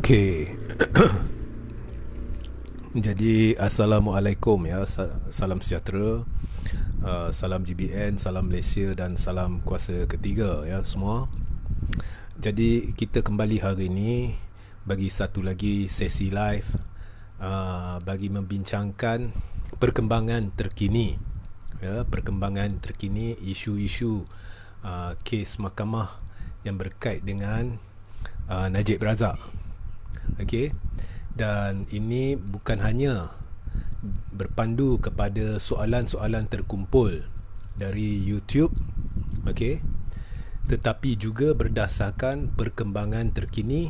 Okey. Jadi Assalamualaikum ya. Salam sejahtera. Salam GBN, salam Malaysia dan salam kuasa ketiga ya semua. Jadi kita kembali hari ini bagi satu lagi sesi live bagi membincangkan perkembangan terkini ya, perkembangan terkini isu-isu kes mahkamah yang berkait dengan Najib Razak. Okey. Dan ini bukan hanya berpandu kepada soalan-soalan terkumpul dari YouTube, okey, tetapi juga berdasarkan perkembangan terkini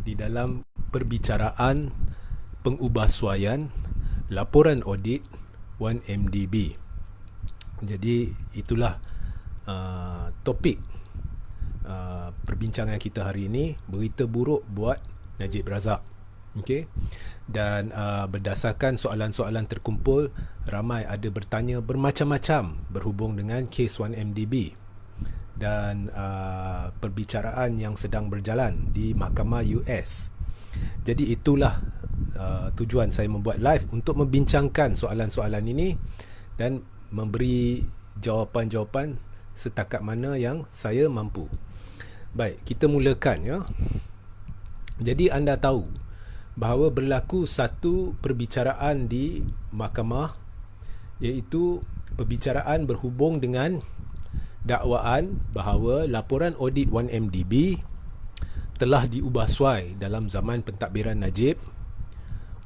di dalam perbicaraan pengubahsuaian laporan audit 1MDB. Jadi itulah topik perbincangan kita hari ini, berita buruk buat Najib Razak. Okey. Dan berdasarkan soalan-soalan terkumpul, ramai ada bertanya bermacam-macam berhubung dengan kes 1MDB dan perbicaraan yang sedang berjalan di mahkamah US. Jadi itulah tujuan saya membuat live, untuk membincangkan soalan-soalan ini dan memberi jawapan-jawapan setakat mana yang saya mampu. Baik, kita mulakan ya. Jadi anda tahu bahawa berlaku satu perbicaraan di mahkamah, iaitu perbicaraan berhubung dengan dakwaan bahawa laporan audit 1MDB telah diubah suai dalam zaman pentadbiran Najib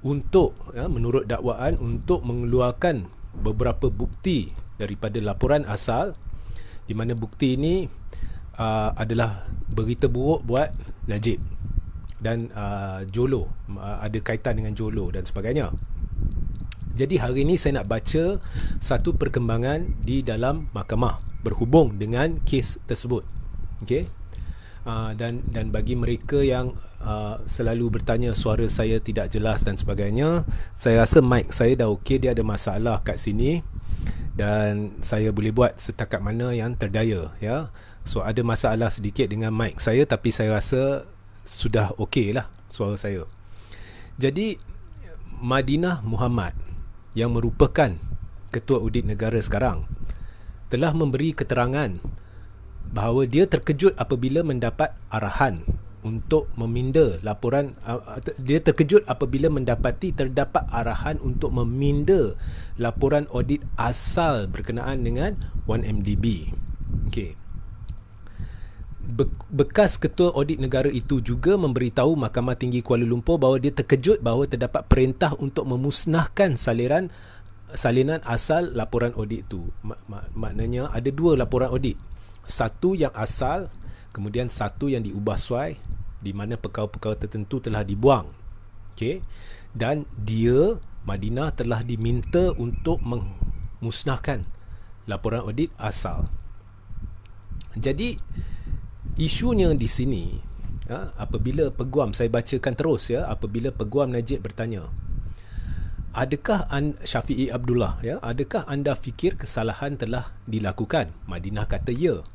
untuk menurut dakwaan untuk mengeluarkan beberapa bukti daripada laporan asal, di mana bukti ini adalah berita buruk buat Najib dan Jolo, ada kaitan dengan Jolo dan sebagainya. Jadi hari ini saya nak baca satu perkembangan di dalam mahkamah berhubung dengan kes tersebut. Okey. Dan bagi mereka yang selalu bertanya suara saya tidak jelas dan sebagainya, saya rasa mic saya dah okey, dia ada masalah kat sini dan saya boleh buat setakat mana yang terdaya ya. So ada masalah sedikit dengan mic saya, tapi saya rasa sudah okey lah suara saya. Jadi Madinah Muhammad yang merupakan Ketua Audit Negara sekarang telah memberi keterangan bahawa dia terkejut apabila mendapat arahan untuk meminda laporan, dia terkejut apabila mendapati terdapat arahan untuk meminda laporan audit asal berkenaan dengan 1MDB. Okey. Bekas Ketua Audit Negara itu juga memberitahu Mahkamah Tinggi Kuala Lumpur bahawa dia terkejut bahawa terdapat perintah untuk memusnahkan salinan asal laporan audit itu. Maknanya ada dua laporan audit. Satu yang asal, kemudian satu yang diubah suai, di mana perkara-perkara tertentu telah dibuang. Okey. Dan dia, Madinah, telah diminta untuk memusnahkan laporan audit asal. Jadi isunya di sini, apabila peguam, saya bacakan terus ya, apabila peguam Najib bertanya, adakah Syafi'i Abdullah ya, adakah anda fikir kesalahan telah dilakukan? Madinah kata ya.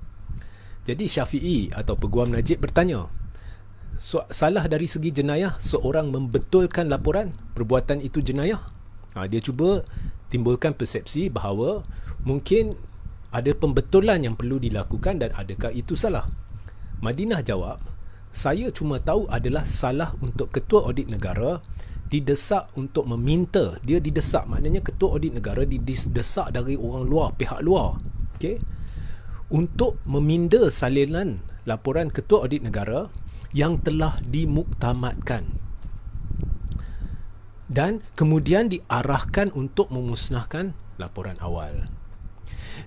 Jadi Syafi'i atau peguam Najib bertanya, salah dari segi jenayah, seorang membetulkan laporan perbuatan itu jenayah? Dia cuba timbulkan persepsi bahawa mungkin ada pembetulan yang perlu dilakukan dan adakah itu salah? Madinah jawab, saya cuma tahu adalah salah untuk Ketua Audit Negara didesak untuk meminta, dia didesak, maknanya Ketua Audit Negara didesak dari orang luar, pihak luar, okay, untuk meminda salinan laporan Ketua Audit Negara yang telah dimuktamadkan dan kemudian diarahkan untuk memusnahkan laporan awal.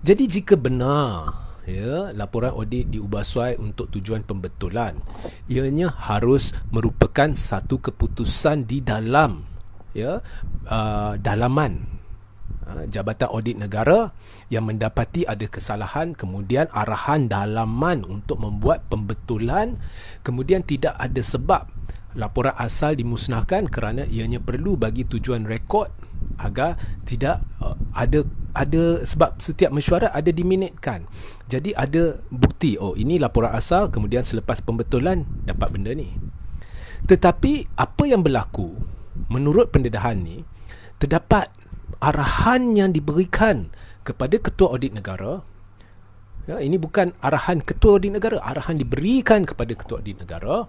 Jadi jika benar ya, laporan audit diubah suai untuk tujuan pembetulan, ianya harus merupakan satu keputusan di dalam ya, dalaman Jabatan Audit Negara yang mendapati ada kesalahan, kemudian arahan dalaman untuk membuat pembetulan, kemudian tidak ada sebab laporan asal dimusnahkan kerana ianya perlu bagi tujuan rekod agar tidak ada sebab setiap mesyuarat ada diminitkan. Jadi ada bukti, oh ini laporan asal, kemudian selepas pembetulan dapat benda ni. Tetapi apa yang berlaku menurut pendedahan ni, terdapat arahan yang diberikan kepada Ketua Audit Negara. Ya, ini bukan arahan Ketua Audit Negara, arahan diberikan kepada Ketua Audit Negara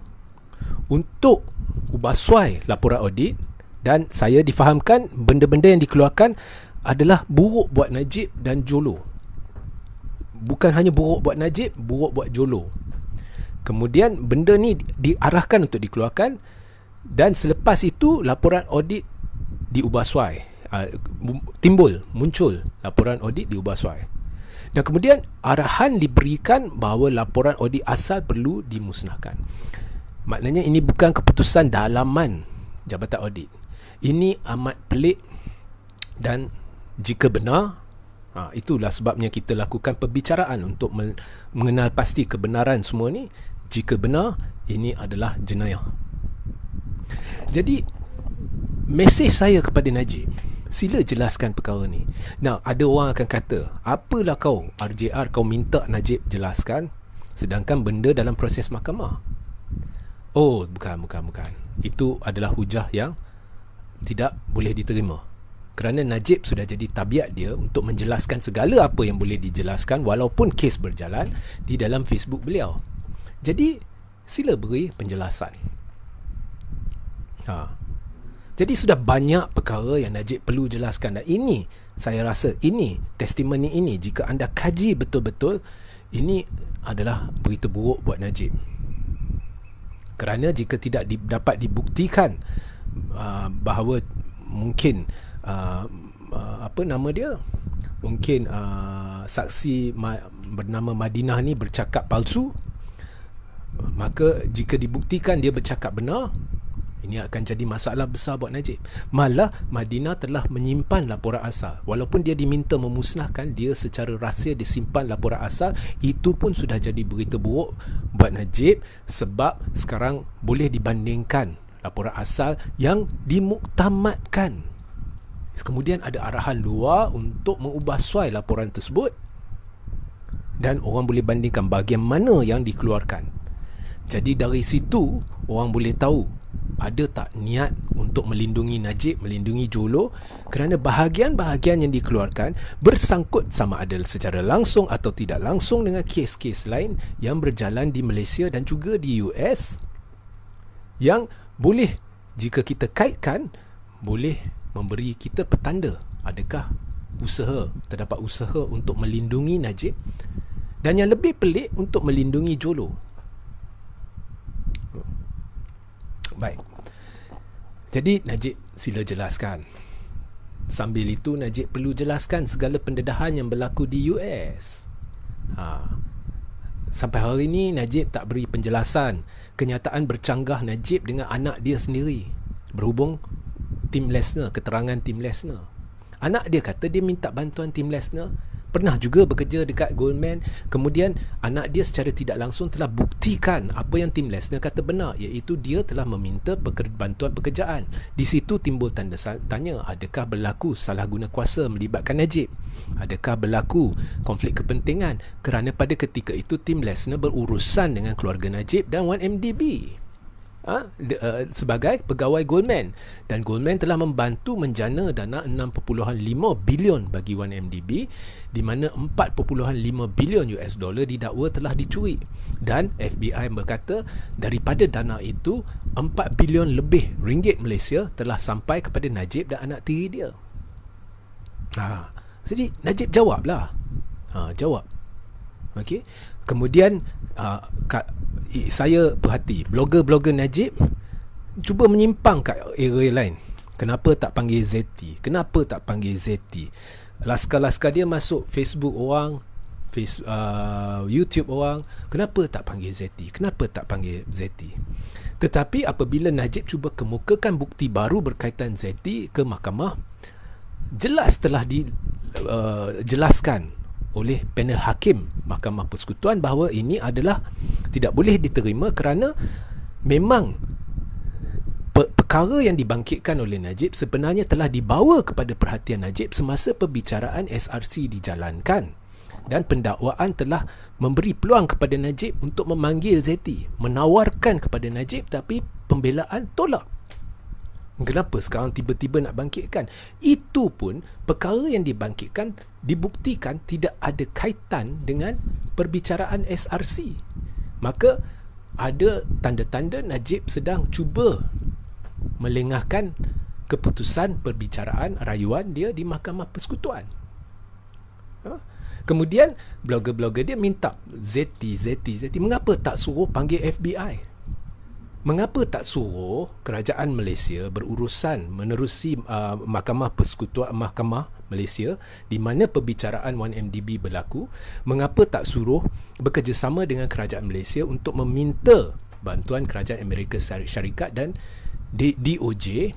untuk ubahsuai laporan audit, dan saya difahamkan benda-benda yang dikeluarkan adalah buruk buat Najib dan Jolo. Bukan hanya buruk buat Najib, buruk buat Jolo. Kemudian benda ni diarahkan untuk dikeluarkan, dan selepas itu laporan audit diubahsuai. Muncul laporan audit diubahsuai. Dan kemudian arahan diberikan bahawa laporan audit asal perlu dimusnahkan. Maknanya ini bukan keputusan dalaman Jabatan Audit. Ini amat pelik, dan jika benar, itulah sebabnya kita lakukan perbicaraan untuk mengenal pasti kebenaran semua ni. Jika benar, ini adalah jenayah. Jadi mesej saya kepada Najib, sila jelaskan perkara ni. Nah, ada orang akan kata, apalah kau RJR, kau minta Najib jelaskan sedangkan benda dalam proses mahkamah. Oh, bukan. Itu adalah hujah yang tidak boleh diterima. Kerana Najib sudah jadi tabiat dia untuk menjelaskan segala apa yang boleh dijelaskan walaupun kes berjalan di dalam Facebook beliau. Jadi, sila beri penjelasan. Jadi sudah banyak perkara yang Najib perlu jelaskan, dan ini, saya rasa ini, testimoni ini, jika anda kaji betul-betul, ini adalah berita buruk buat Najib. Kerana jika tidak dapat dibuktikan bahawa mungkin mungkin saksi bernama Madinah ni bercakap palsu, maka jika dibuktikan dia bercakap benar, ini akan jadi masalah besar buat Najib. Malah Madinah telah menyimpan laporan asal. Walaupun dia diminta memusnahkan, dia secara rahsia disimpan laporan asal. Itu pun sudah jadi berita buruk buat Najib, sebab sekarang boleh dibandingkan laporan asal yang dimuktamadkan. Kemudian ada arahan luar untuk mengubahsuai laporan tersebut, dan orang boleh bandingkan bahagian mana yang dikeluarkan. Jadi dari situ orang boleh tahu ada tak niat untuk melindungi Najib, melindungi Jolo, kerana bahagian-bahagian yang dikeluarkan bersangkut sama ada secara langsung atau tidak langsung dengan kes-kes lain yang berjalan di Malaysia dan juga di US, yang boleh, jika kita kaitkan, boleh memberi kita petanda adakah terdapat usaha untuk melindungi Najib, dan yang lebih pelik, untuk melindungi Jolo. Baik. Jadi Najib sila jelaskan. Sambil itu Najib perlu jelaskan segala pendedahan yang berlaku di US. Sampai hari ini Najib tak beri penjelasan kenyataan bercanggah Najib dengan anak dia sendiri berhubung Tim Lesner, keterangan Tim Lesner. Anak dia kata dia minta bantuan Tim Lesner, pernah juga bekerja dekat Goldman. Kemudian anak dia secara tidak langsung telah buktikan apa yang Tim Lesner kata benar, iaitu dia telah meminta bantuan pekerjaan. Di situ timbul tanda tanya, adakah berlaku salah guna kuasa melibatkan Najib? Adakah berlaku konflik kepentingan? Kerana pada ketika itu Tim Lesner berurusan dengan keluarga Najib dan 1MDB sebagai pegawai Goldman, dan Goldman telah membantu menjana dana 6.5 bilion bagi 1MDB, di mana 4.5 bilion US dollar didakwa telah dicuri, dan FBI berkata daripada dana itu 4 bilion lebih ringgit Malaysia telah sampai kepada Najib dan anak tiri dia. Jadi Najib jawablah. Jawab. Okey. Kemudian saya perhati blogger-blogger Najib cuba menyimpang kat area lain. Kenapa tak panggil Zeti? Kenapa tak panggil Zeti? Laskar-laskar dia masuk Facebook orang, YouTube orang. Kenapa tak panggil Zeti? Kenapa tak panggil Zeti? Tetapi apabila Najib cuba kemukakan bukti baru berkaitan Zeti ke mahkamah, jelas telah dijelaskan oleh panel hakim Mahkamah Persekutuan bahawa ini adalah tidak boleh diterima kerana memang perkara yang dibangkitkan oleh Najib sebenarnya telah dibawa kepada perhatian Najib semasa perbicaraan SRC dijalankan. Dan pendakwaan telah memberi peluang kepada Najib untuk memanggil Zeti, menawarkan kepada Najib, tapi pembelaan tolak. Kenapa sekarang tiba-tiba nak bangkitkan? Itu pun perkara yang dibangkitkan dibuktikan tidak ada kaitan dengan perbicaraan SRC. Maka ada tanda-tanda Najib sedang cuba melengahkan keputusan perbicaraan rayuan dia di Mahkamah Persekutuan. Kemudian blogger-blogger dia minta Zeti, mengapa tak suruh panggil FBI? Mengapa tak suruh kerajaan Malaysia berurusan menerusi Mahkamah Persekutuan, Mahkamah Malaysia di mana perbicaraan 1MDB berlaku? Mengapa tak suruh bekerjasama dengan kerajaan Malaysia untuk meminta bantuan kerajaan Amerika Syarikat dan DOJ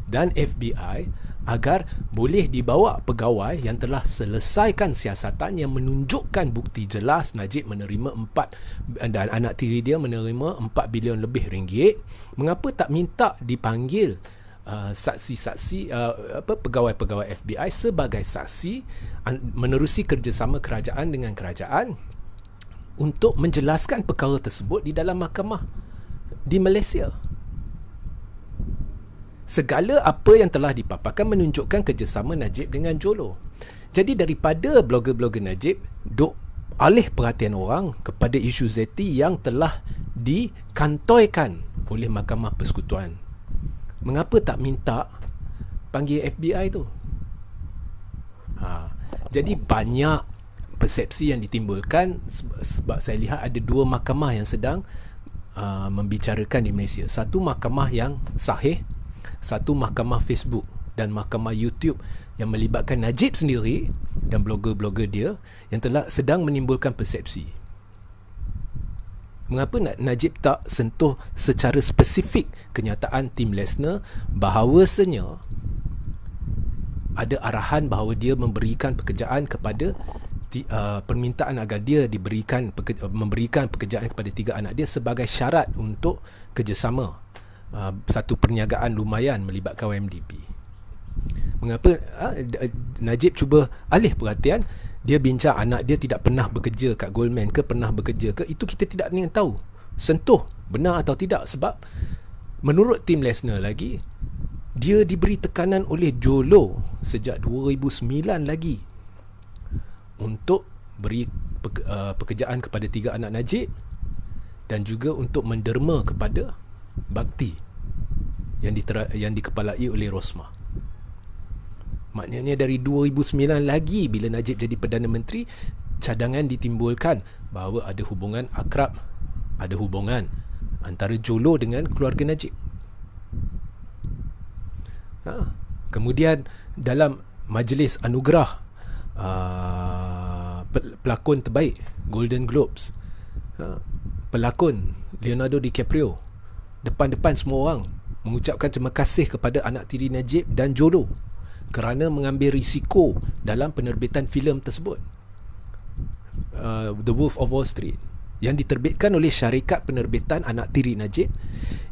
dan FBI agar boleh dibawa pegawai yang telah selesaikan siasatan yang menunjukkan bukti jelas Najib menerima 4 dan anak tiri dia menerima 4 bilion lebih ringgit. Mengapa tak minta dipanggil saksi-saksi pegawai-pegawai FBI sebagai saksi menerusi kerjasama kerajaan dengan kerajaan untuk menjelaskan perkara tersebut di dalam mahkamah di Malaysia? Segala apa yang telah dipaparkan menunjukkan kerjasama Najib dengan Jolo. Jadi daripada blogger-blogger Najib duk alih perhatian orang kepada isu Zeti yang telah dikantoikan oleh Mahkamah Persekutuan, mengapa tak minta panggil FBI tu? Jadi banyak persepsi yang ditimbulkan sebab saya lihat ada 2 mahkamah yang sedang membicarakan di Malaysia. Satu mahkamah yang sahih, satu mahkamah Facebook dan mahkamah YouTube yang melibatkan Najib sendiri dan blogger-blogger dia yang telah sedang menimbulkan persepsi. Mengapa Najib tak sentuh secara spesifik kenyataan Tim Lesner bahawasanya ada arahan bahawa dia memberikan pekerjaan kepada permintaan agar dia memberikan pekerjaan kepada 3 anak dia sebagai syarat untuk kerjasama satu perniagaan lumayan melibatkan OMDB. Mengapa Najib cuba alih perhatian? Dia bincang anak dia tidak pernah bekerja kat Goldman ke, pernah bekerja ke, itu kita tidak ingin tahu sentuh benar atau tidak. Sebab menurut Tim Lesner lagi, dia diberi tekanan oleh Jolo sejak 2009 lagi untuk beri pekerjaan kepada 3 anak Najib dan juga untuk menderma kepada bakti yang dikepalai oleh Rosmah. Maknanya dari 2009 lagi bila Najib jadi Perdana Menteri, cadangan ditimbulkan bahawa ada hubungan akrab, ada hubungan antara Jolo dengan keluarga Najib. Kemudian dalam majlis anugerah pelakon terbaik Golden Globes, pelakon Leonardo DiCaprio depan-depan semua orang mengucapkan terima kasih kepada anak tiri Najib dan Jolo kerana mengambil risiko dalam penerbitan filem tersebut, The Wolf of Wall Street, yang diterbitkan oleh syarikat penerbitan anak tiri Najib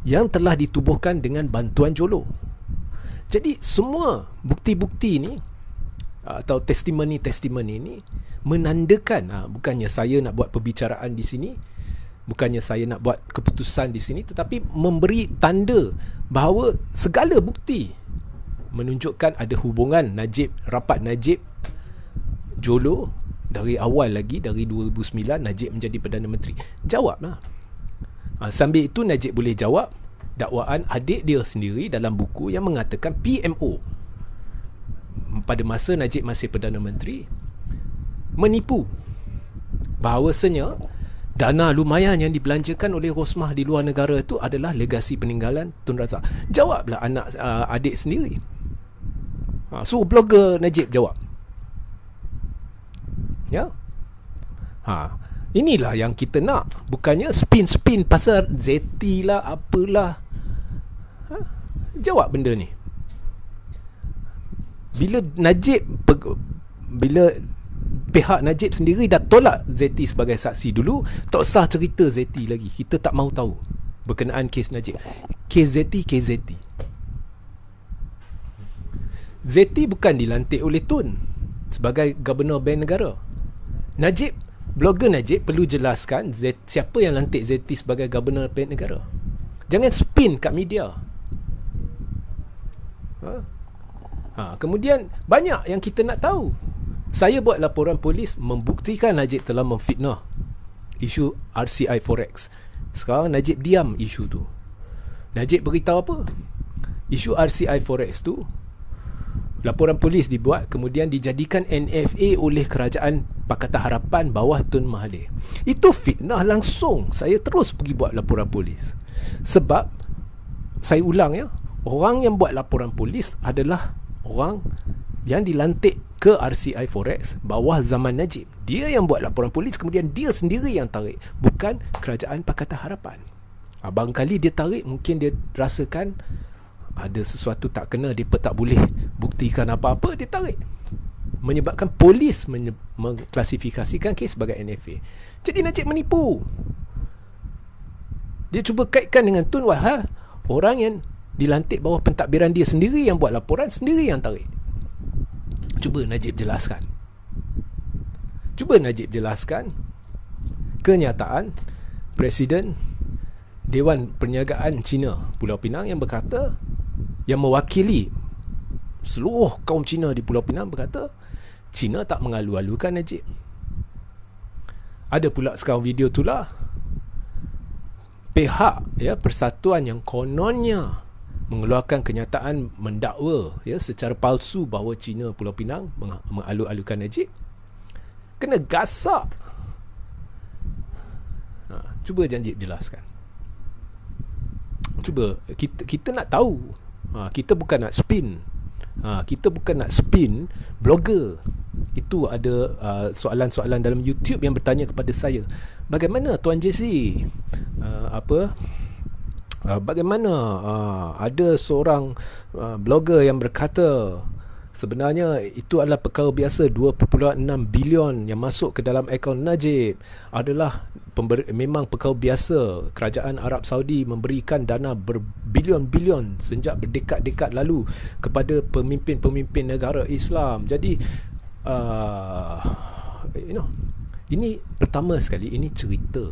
yang telah ditubuhkan dengan bantuan Jolo. Jadi semua bukti-bukti ni atau testimoni-testimoni ni menandakan, bukannya saya nak buat perbicaraan di sini, bukannya saya nak buat keputusan di sini, tetapi memberi tanda bahawa segala bukti menunjukkan ada hubungan rapat Najib Jolo dari awal lagi, dari 2009 Najib menjadi Perdana Menteri. Jawablah. Sambil itu Najib boleh jawab dakwaan adik dia sendiri dalam buku yang mengatakan PMO pada masa Najib masih Perdana Menteri menipu, bahawasanya dana lumayan yang dibelanjakan oleh Rosmah di luar negara itu adalah legasi peninggalan Tun Razak. Jawablah anak adik sendiri. Suruh blogger Najib jawab. Ya. Inilah yang kita nak. Bukannya spin-spin pasal Zeti lah, apalah. Jawab benda ni. Bila pihak Najib sendiri dah tolak Zeti sebagai saksi dulu, tak usah cerita Zeti lagi. Kita tak mahu tahu berkenaan kes Najib. Kes Zeti. Zeti bukan dilantik oleh Tun sebagai Gubernur Bank Negara. Najib, blogger Najib perlu jelaskan siapa yang lantik Zeti sebagai Governor Pihak Negara. Jangan spin kat media. Kemudian banyak yang kita nak tahu. Saya buat laporan polis membuktikan Najib telah memfitnah isu RCI Forex. Sekarang Najib diam isu tu. Najib beritahu apa? Isu RCI Forex tu, laporan polis dibuat, kemudian dijadikan NFA oleh kerajaan Pakatan Harapan bawah Tun Mahathir. Itu fitnah langsung. Saya terus pergi buat laporan polis. Sebab, saya ulang ya, orang yang buat laporan polis adalah orang yang dilantik ke RCI Forex bawah zaman Najib. Dia yang buat laporan polis, kemudian dia sendiri yang tarik, bukan kerajaan Pakatan Harapan. Barangkali dia tarik, mungkin dia rasakan ada sesuatu tak kena, dia tak boleh buktikan apa-apa, dia tarik, menyebabkan polis mengklasifikasikan kes sebagai NFA. Jadi Najib menipu. Dia cuba kaitkan dengan Tun Wahal, orang yang dilantik bawah pentadbiran dia sendiri, yang buat laporan sendiri yang tarik. Cuba Najib jelaskan. Kenyataan Presiden Dewan Perniagaan Cina Pulau Pinang yang berkata, yang mewakili seluruh kaum Cina di Pulau Pinang, berkata Cina tak mengalu-alukan Najib. Ada pula sekarang video itulah pihak persatuan yang kononnya mengeluarkan kenyataan mendakwa secara palsu bahawa Cina Pulau Pinang mengalu-alukan Najib, kena gasak. Cuba Najib jelaskan. Cuba, kita nak tahu. Kita bukan nak spin. Kita bukan nak spin blogger. Itu ada soalan-soalan dalam YouTube yang bertanya kepada saya, bagaimana Tuan JC, bagaimana ada seorang blogger yang berkata sebenarnya itu adalah perkara biasa, 2.6 bilion yang masuk ke dalam akaun Najib adalah memang perkara biasa. Kerajaan Arab Saudi memberikan dana berbilion-bilion sejak berdekad-dekad lalu kepada pemimpin-pemimpin negara Islam. Jadi ini pertama sekali, ini cerita.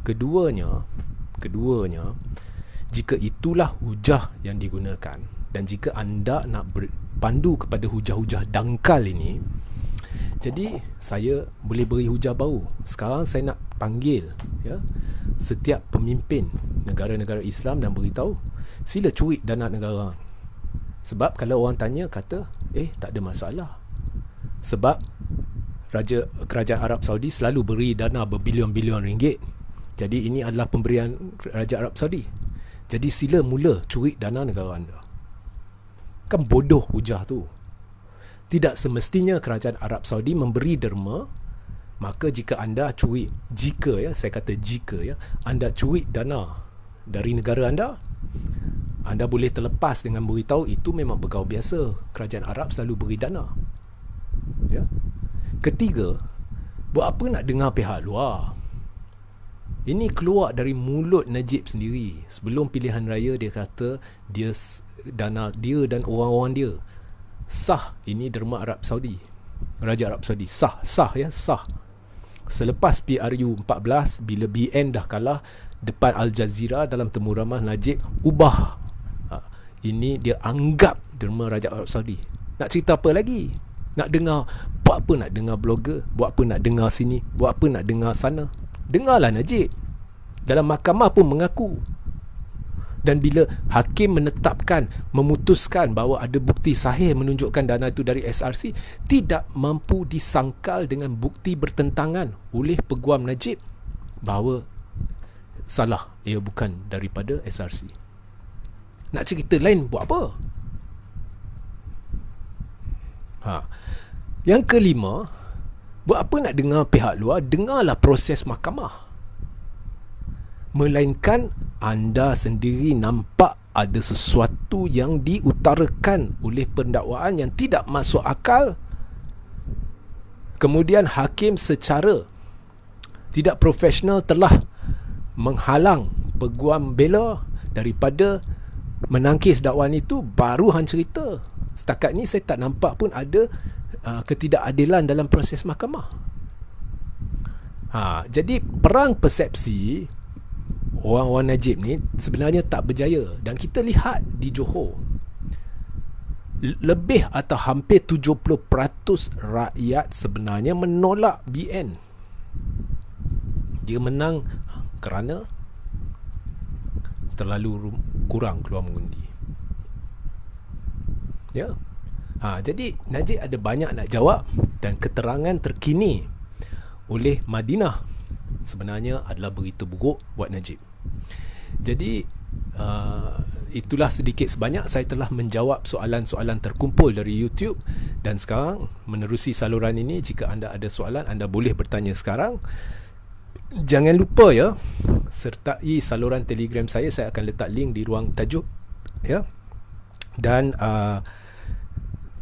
Keduanya, jika itulah hujah yang digunakan, dan jika anda nak berpandu kepada hujah-hujah dangkal ini, jadi saya boleh beri hujah baru. Sekarang saya nak panggil setiap pemimpin negara-negara Islam dan beritahu, sila curi dana negara. Sebab kalau orang tanya, kata tak ada masalah. Sebab kerajaan Arab Saudi selalu beri dana berbilion-bilion ringgit. Jadi ini adalah pemberian Kerajaan Arab Saudi. Jadi sila mula curi dana negara anda. Kan bodoh hujah tu. Tidak semestinya Kerajaan Arab Saudi memberi derma. Maka jika anda curi, saya kata jika anda curi dana dari negara anda, anda boleh terlepas dengan beritahu itu memang perkara biasa, Kerajaan Arab selalu beri dana. Ketiga, buat apa nak dengar pihak luar? Ini keluar dari mulut Najib sendiri. Sebelum pilihan raya dia kata dana dia dan orang-orang dia sah. Ini derma Arab Saudi, Raja Arab Saudi, sah. Selepas PRU 14, bila BN dah kalah depan Al Jazeera dalam temu ramah, Najib ubah. Ini dia anggap derma Raja Arab Saudi. Nak cerita apa lagi? Nak dengar, buat apa nak dengar blogger? Buat apa nak dengar sini? Buat apa nak dengar sana? Dengarlah Najib. Dalam mahkamah pun mengaku. Dan bila hakim memutuskan bahawa ada bukti sahih menunjukkan dana itu dari SRC, tidak mampu disangkal dengan bukti bertentangan oleh peguam Najib bahawa salah, ia bukan daripada SRC. Nak cerita lain buat apa? Yang kelima, buat apa nak dengar pihak luar? Dengarlah proses mahkamah. Melainkan anda sendiri nampak ada sesuatu yang diutarakan oleh pendakwaan yang tidak masuk akal. Kemudian hakim secara tidak profesional telah menghalang peguam bela daripada menangkis dakwaan itu. Baru hang cerita. Setakat ni saya tak nampak pun ada ketidakadilan dalam proses mahkamah. Jadi perang persepsi orang-orang Najib ni sebenarnya tak berjaya. Dan kita lihat di Johor, lebih atau hampir 70% rakyat sebenarnya menolak BN. Dia menang kerana terlalu kurang keluar mengundi. Ya. Jadi Najib ada banyak nak jawab, dan keterangan terkini oleh Madinah sebenarnya adalah berita buruk buat Najib. Jadi itulah sedikit sebanyak saya telah menjawab soalan-soalan terkumpul dari YouTube, dan sekarang menerusi saluran ini, jika anda ada soalan, anda boleh bertanya sekarang. Jangan lupa ya, sertai saluran Telegram saya akan letak link di ruang tajuk ya. Dan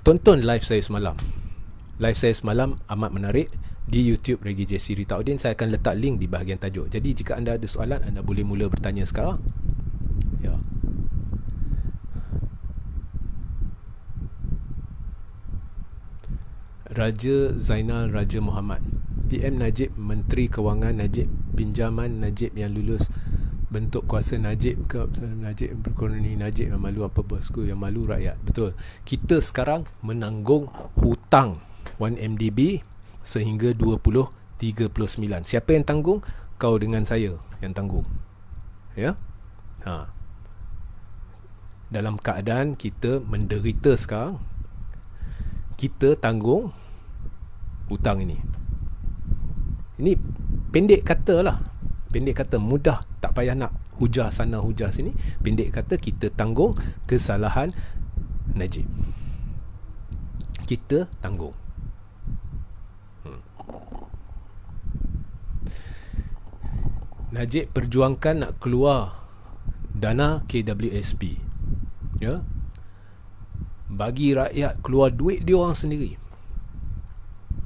tonton live saya semalam. Live saya semalam amat menarik di YouTube Regi JC Ritaudin. Saya akan letak link di bahagian tajuk. Jadi jika anda ada soalan, anda boleh mula bertanya sekarang. Ya. Raja Zainal Raja Muhammad. PM Najib, Menteri Kewangan Najib, pinjaman Najib yang lulus, bentuk kuasa Najib ke Najib berkoloni, Najib yang malu apa bosku, yang malu rakyat. Betul. Kita sekarang menanggung hutang 1MDB sehingga 2039. Siapa yang tanggung? Kau dengan saya yang tanggung. Ya. Dalam keadaan kita menderita sekarang, kita tanggung hutang ini. Ini pendek kata lah. Pendek kata, mudah, tak payah nak hujah sana hujah sini. Pendek kata, kita tanggung kesalahan Najib. Kita tanggung. Najib perjuangkan nak keluar dana KWSP. Ya. Bagi rakyat keluar duit dia orang sendiri.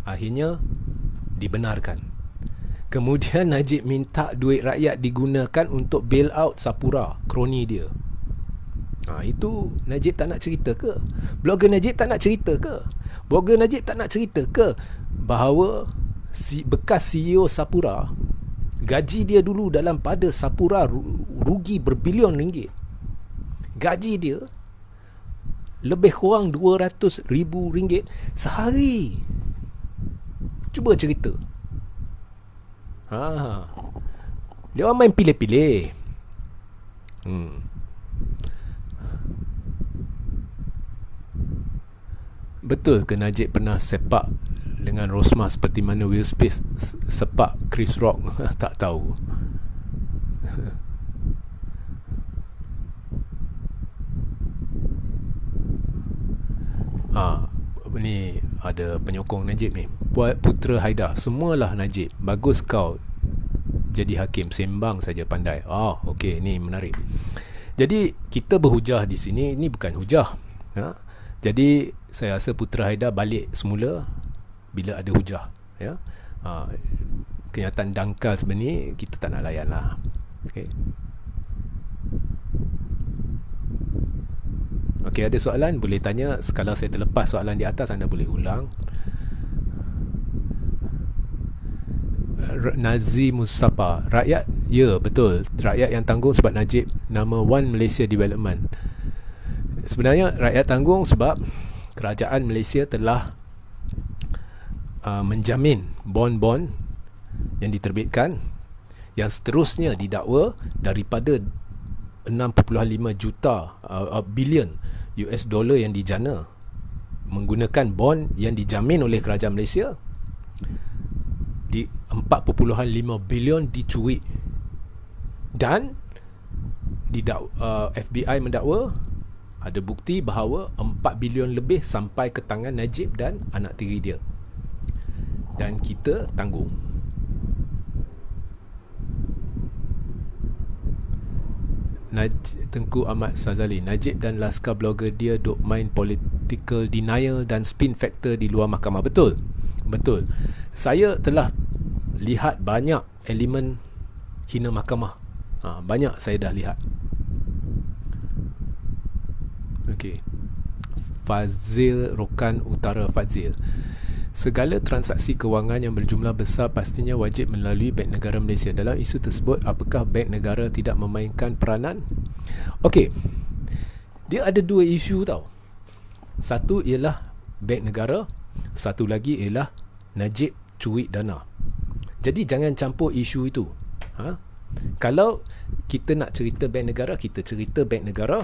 Akhirnya dibenarkan. Kemudian Najib minta duit rakyat digunakan untuk bail out Sapura, kroni dia. Itu Najib tak nak cerita ke? Blogger Najib tak nak cerita ke? Blogger Najib tak nak cerita ke bahawa bekas CEO Sapura, gaji dia dulu dalam pada Sapura rugi berbilion ringgit. Gaji dia lebih kurang 200,000 ringgit sehari. Cuba cerita. Dia orang main pilih-pilih. Betul ke Najib pernah sepak dengan Rosmah seperti mana Will Smith sepak Chris Rock? Tak tahu. Ni ada penyokong Najib ni, Putra Haidar, semualah Najib. Bagus kau jadi hakim, sembang saja pandai. Okey, ni menarik. Jadi kita berhujah di sini, ini bukan hujah. Jadi saya rasa Putra Haidar balik semula bila ada hujah. Ya. Kenyataan dangkal sebenarnya kita tak nak layan lah. Okey. Okey, ada soalan boleh tanya. Kalau saya terlepas soalan di atas, anda boleh ulang. Nazi Mustafa, rakyat, ya betul, rakyat yang tanggung sebab Najib nama One Malaysia Development. Sebenarnya rakyat tanggung sebab kerajaan Malaysia telah menjamin bond-bond yang diterbitkan, yang seterusnya didakwa daripada 6.5 juta bilion US dollar yang dijana menggunakan bond yang dijamin oleh kerajaan Malaysia. Di 4.5 bilion dicuri, dan FBI mendakwa ada bukti bahawa 4 bilion lebih sampai ke tangan Najib dan anak tiri dia, dan kita tanggung. Tengku Ahmad Sazali, Najib dan laskar blogger dia duk main political denial dan spin factor di luar mahkamah. Betul. Betul. Saya telah lihat banyak elemen hina mahkamah. Banyak saya dah lihat. Okey. Fazil Rokan Utara Fazil, Segala transaksi kewangan yang berjumlah besar pastinya wajib melalui Bank Negara Malaysia. Dalam isu tersebut, apakah Bank Negara tidak memainkan peranan? Okey, dia ada dua isu tau. Satu ialah Bank Negara, satu lagi ialah Najib curi dana. Jadi jangan campur isu itu. Kalau kita nak cerita Bank Negara, kita cerita Bank Negara.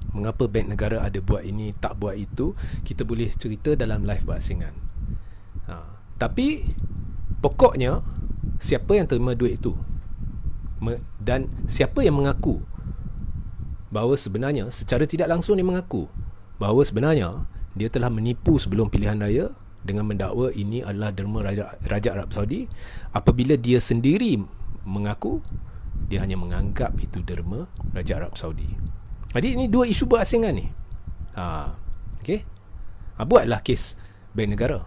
Mengapa Bank Negara ada buat ini, tak buat itu, kita boleh cerita dalam live berasingan. Tapi pokoknya, siapa yang terima duit itu dan siapa yang mengaku bahawa sebenarnya secara tidak langsung dia mengaku bahawa sebenarnya dia telah menipu sebelum pilihan raya dengan mendakwa ini adalah derma Raja Arab Saudi. Apabila dia sendiri mengaku, dia hanya menganggap itu derma Raja Arab Saudi. Jadi ini dua isu berasingan ni. Okay? Buatlah kes Bank Negara.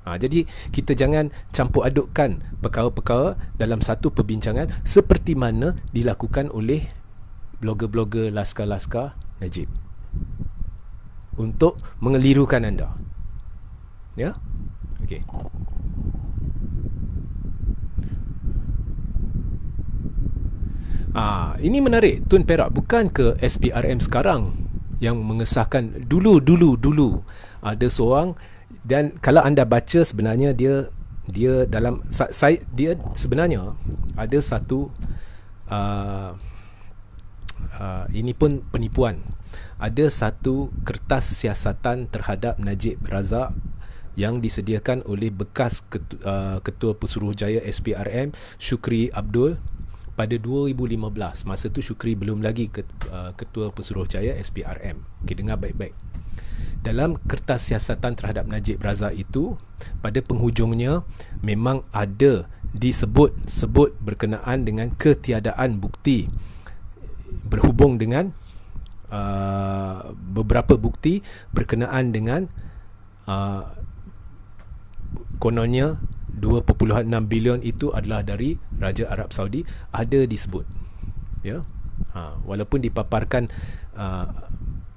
Jadi kita jangan campur adukkan perkara-perkara dalam satu perbincangan seperti mana dilakukan oleh blogger-blogger laskar-laskar Najib untuk mengelirukan anda. Ya? Okey. Ini menarik, Tun Perak. Bukan ke SPRM sekarang yang mengesahkan dulu ada seorang, dan kalau anda baca sebenarnya dia dalam dia sebenarnya ada satu ini pun penipuan. Ada satu kertas siasatan terhadap Najib Razak yang disediakan oleh bekas Ketua Pesuruhjaya SPRM Syukri Abdul pada 2015. Masa tu Syukri belum lagi Ketua Pesuruhjaya SPRM. Okay, dengar baik-baik. Dalam kertas siasatan terhadap Najib Razak itu, pada penghujungnya memang ada disebut berkenaan dengan ketiadaan bukti berhubung dengan beberapa bukti berkenaan dengan kononnya 2.6 bilion itu adalah dari Raja Arab Saudi, ada disebut. Ya. Walaupun dipaparkan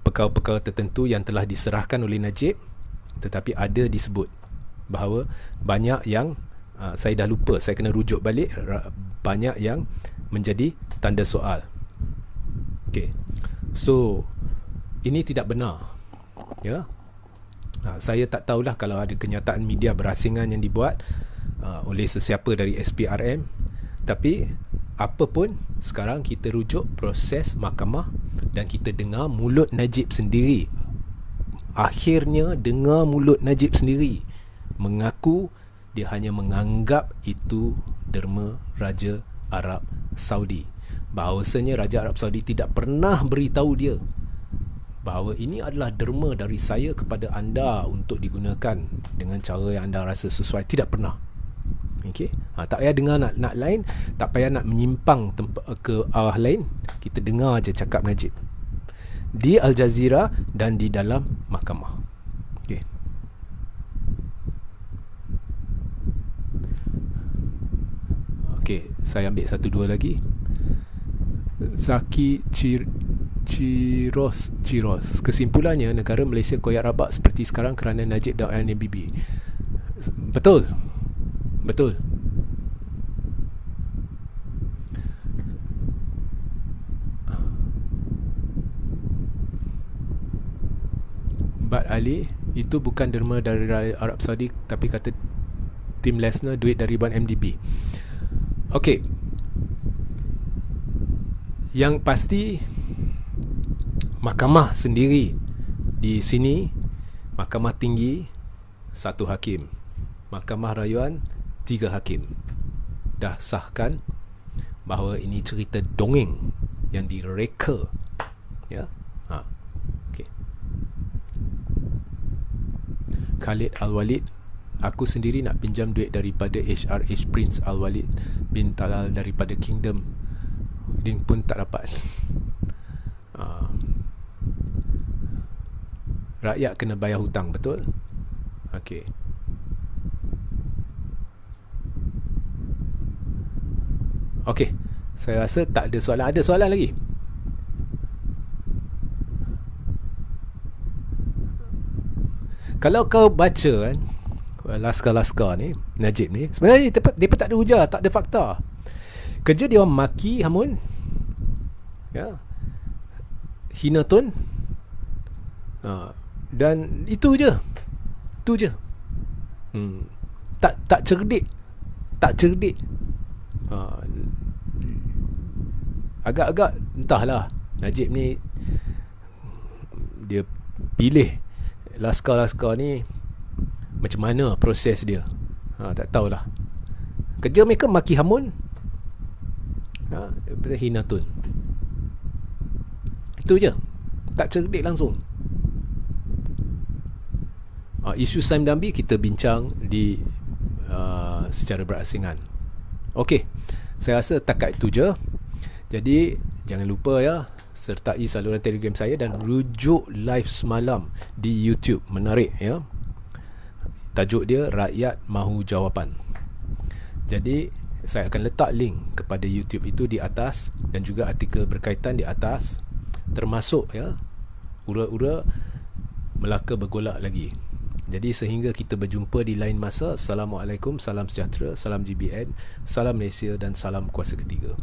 perkara-perkara tertentu yang telah diserahkan oleh Najib, tetapi ada disebut bahawa banyak yang saya dah lupa, saya kena rujuk balik, banyak yang menjadi tanda soal. Okey. So ini tidak benar. Ya. Saya tak tahulah kalau ada kenyataan media berasingan yang dibuat oleh sesiapa dari SPRM, tapi apa pun, sekarang kita rujuk proses mahkamah dan kita dengar mulut Najib sendiri. Akhirnya dengar mulut Najib sendiri mengaku dia hanya menganggap itu derma Raja Arab Saudi. Bahawasanya Raja Arab Saudi tidak pernah beritahu dia bahawa ini adalah derma dari saya kepada anda untuk digunakan dengan cara yang anda rasa sesuai. Tidak pernah. Okey. Tak payah dengar nak lain, tak payah nak menyimpang ke arah lain. Kita dengar aja cakap Najib di Al Jazeera dan di dalam mahkamah. Okey. Okey, saya ambil satu dua lagi. Zaki Ciros. Kesimpulannya, negara Malaysia koyak rabak seperti sekarang kerana Najib dan NBB. Betul. Bad Ali, itu bukan derma dari Arab Saudi, tapi kata Tim Lesnar duit dari 1MDB. Okey. Yang pasti mahkamah sendiri di sini, mahkamah tinggi 1 hakim, mahkamah rayuan 3 hakim dah sahkan bahawa ini cerita dongeng yang direka. Ya. Okey. Khalid Al-Walid, aku sendiri nak pinjam duit daripada HRH Prince Al-Walid bin Talal daripada Kingdom, dia pun tak dapat. Rakyat kena bayar hutang, betul? Okey. Okey, saya rasa tak ada soalan. Ada soalan lagi? Kalau kau baca kan Laskar-laskar ni, Najib ni, sebenarnya dia tak ada hujah, tak ada fakta. Kerja dia orang maki hamun, ya, hina tun, dan itu je. Tak cerdik. Agak-agak entahlah, Najib ni dia pilih laskar-laskar ni macam mana proses dia, tak tahulah. Kerja mereka maki hamun, daripada hina tun. Itu je, tak cerdik langsung. Isu Saim Dambi kita bincang di secara berasingan. Okey, saya rasa takat itu je. Jadi jangan lupa ya, sertai saluran Telegram saya dan rujuk live semalam di YouTube. Menarik ya. Tajuk dia Rakyat Mahu Jawapan. Jadi saya akan letak link kepada YouTube itu di atas, dan juga artikel berkaitan di atas, termasuk ya ura-ura Melaka bergolak lagi. Jadi sehingga kita berjumpa di lain masa. Assalamualaikum, salam sejahtera, salam GBN, salam Malaysia dan salam kuasa ketiga.